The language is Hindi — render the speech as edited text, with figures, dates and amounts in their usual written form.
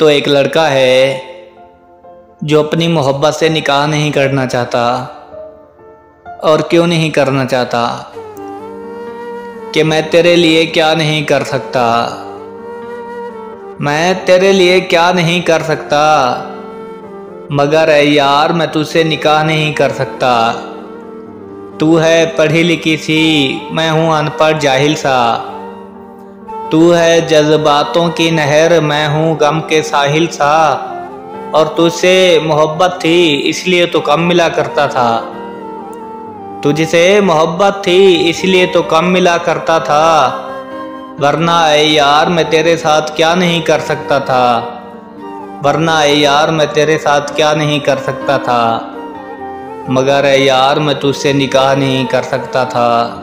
तो एक लड़का है जो अपनी मोहब्बत से निकाह नहीं करना चाहता। और क्यों नहीं करना चाहता कि मैं तेरे लिए क्या नहीं कर सकता, मैं तेरे लिए क्या नहीं कर सकता, मगर ऐ यार मैं तुझसे निकाह नहीं कर सकता। तू है पढ़ी लिखी सी, मैं हूँ अनपढ़ जाहिल सा। तू है जज्बातों की नहर, मैं हूँ गम के साहिल सा। और तुझसे मोहब्बत थी इसलिए तो कम मिला करता था, तुझसे मोहब्बत थी इसलिए तो कम मिला करता था। वरना ऐ यार मैं तेरे साथ क्या नहीं कर सकता था, वरना ऐ यार मैं तेरे साथ क्या नहीं कर सकता था, मगर ऐ यार मैं तुझसे निकाह नहीं कर सकता था।